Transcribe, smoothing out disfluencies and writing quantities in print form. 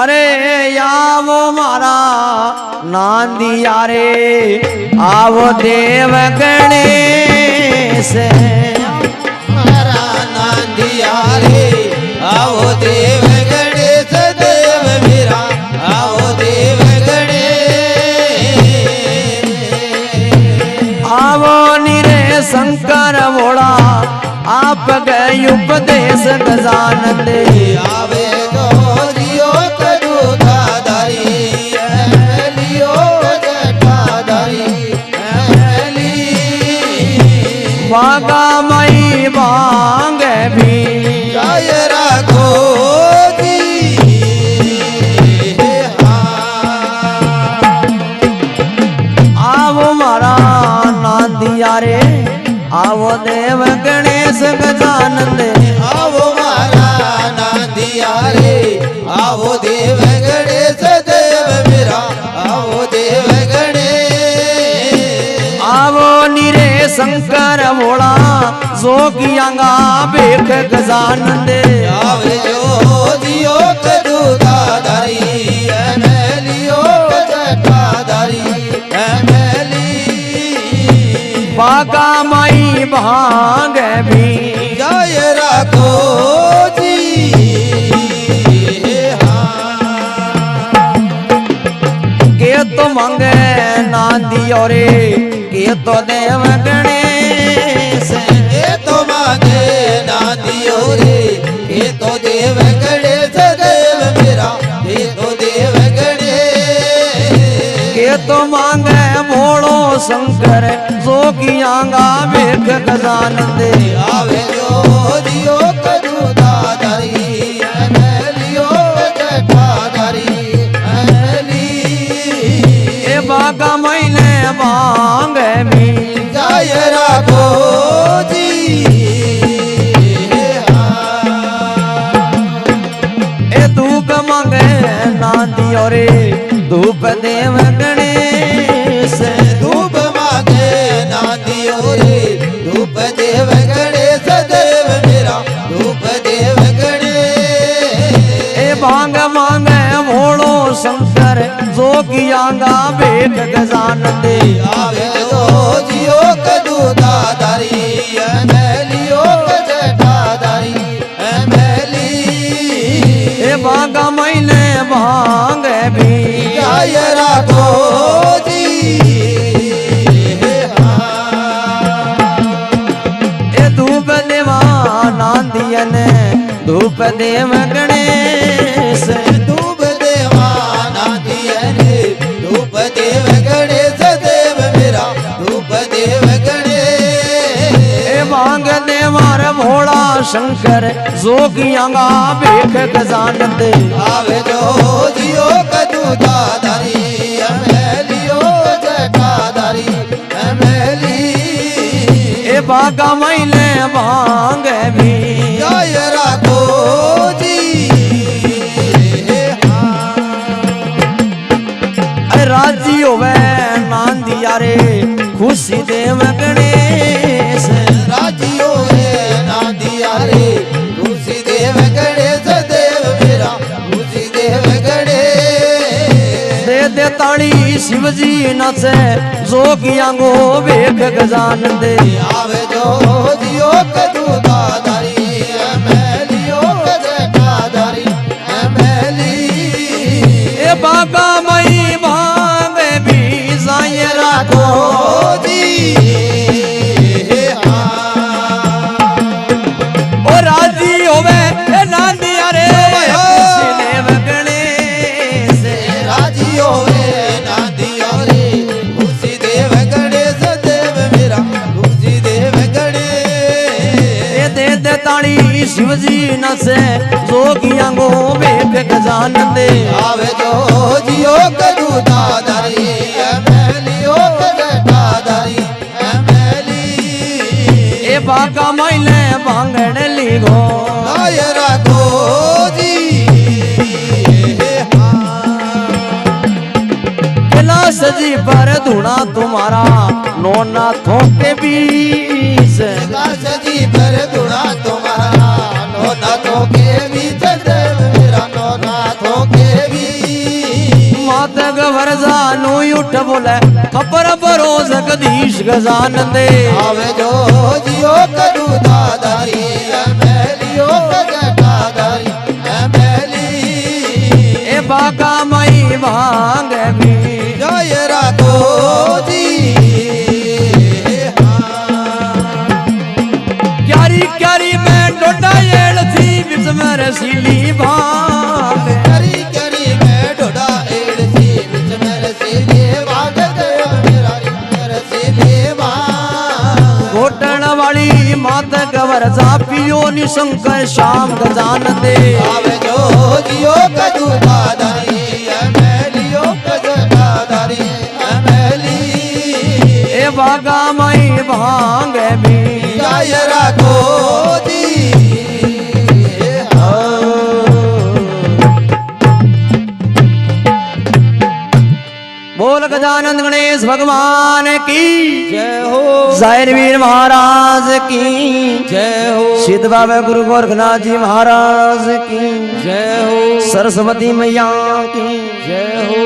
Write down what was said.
अरे आवो मारा नांदिया रे आवो देव गणेश मारा नांदिया रे आओ देव गणेश देव मेरा आओ देव गणेश आवो निरे शंकर भोला आप गए उपदेश गजानंद आवे तो जियो कदूधाधारी लियो जटाधारी बागा मई बांग भी जय राखो जी आवो मारा नांदिया रे आवो देव गणेश गजानंद आवो मारा नांदिया रे आवो देव गणेश देव मेरा आवो देव गणेश आवो निरे शंकर भोला जोगियांगा बेख गजानंद आवे जो जियो कदूधाधारी लियो जटाधारी बागा माई भांग भी जय राखो जी के तो मंगे नांदियो रे के तो देव गणेश ये तो मांगे नांदियो रे ये तो देव गणेश देव मेरा ये तो देव गणेश के तो मांगे भोलो शंकर जोगियांगा बेख गजानंद आवे जो जियो कदूधाधारी लियो जटाधारी ए बागा मैने भांग भी जय राखो जी ए धूप मांगे नांदियो रे धूप देव गणेश धूप मांगे नांदियो रे धूप देव गणेश देव मेरा धूप देव गणेश ए भांग मांगे भोलो शंकर जोगियांगा बेख गजानंद आवे तो जियो कदूधाधारी लियो जटाधारी ए बागा मैने भांग भी जय राखो जी ए धूप देवा नांदियन धूप देव गणेश धूप देवा नांदिया रे धूप देव गणेश देव मेरा धूप देव गणेश ए भांग देवार भोला शंकर जोगियांगा बेख गजानंद आवे जो जियो कदूधाधारी लियो जटाधारी ए बागा मैने भांग भी जय राखो जी राजी होवे नांदिया रे खुशी देव गणेश राजियो रे नांदिया रे खुशी देव गणेश देव मेरा खुशी देव गणेश दे ताड़ी शिवजी नचे जोगियांगो बेख गजानंद आवे जो जियो कदूधाधारी लियो जटाधारी ए बागा मई भांग भी जाय राखो जी ओ राजी होवे ए नांदिया रे खुशी देव गणेश राजियो रे नांदिया रे खुशी देव गणेश देव मेरा खुशी देव गणेश दे ताड़ी शिवजी नसे जोगियांगो बेख गजानंद आवे जो जियो कदूधाधारी लियो जटाधारी ए बागा मैले भांगड़ लीगो जय राखो जी कैलाश जी पर धुना तुम्हारा नोना थोके बीच कैलाश जी पर धुना तुम्हारा नोना थोके बीच देव मेरा नोना थोके बोले खबर भरो जगदीश गजानंदे आवे जो जियो कदू दादारी मैलियो कजटादारी मैली ए बाका मई भांग भी जय राधो जी क्यारी क्यारी में डोडा एड़ थी बिच में रसीली भांग करी करी मैं डोडा एड़ सी बिच में रसीले भाग देव मेरा रसीले भाग घोटण वाली मात गवर जा पियो निशंकर श्याम गजानंदे आवे जो जियो कदू दादारी मैलियो कजटादारी मैली ए बागा मई भांग भी जय राघो जी बोल गजानंद गणेश भगवान की जय हो जाहिर वीर महाराज की जय हो सिद्ध बाबा गुरु गोरखनाथ जी महाराज की जय हो सरस्वती मैया की जय हो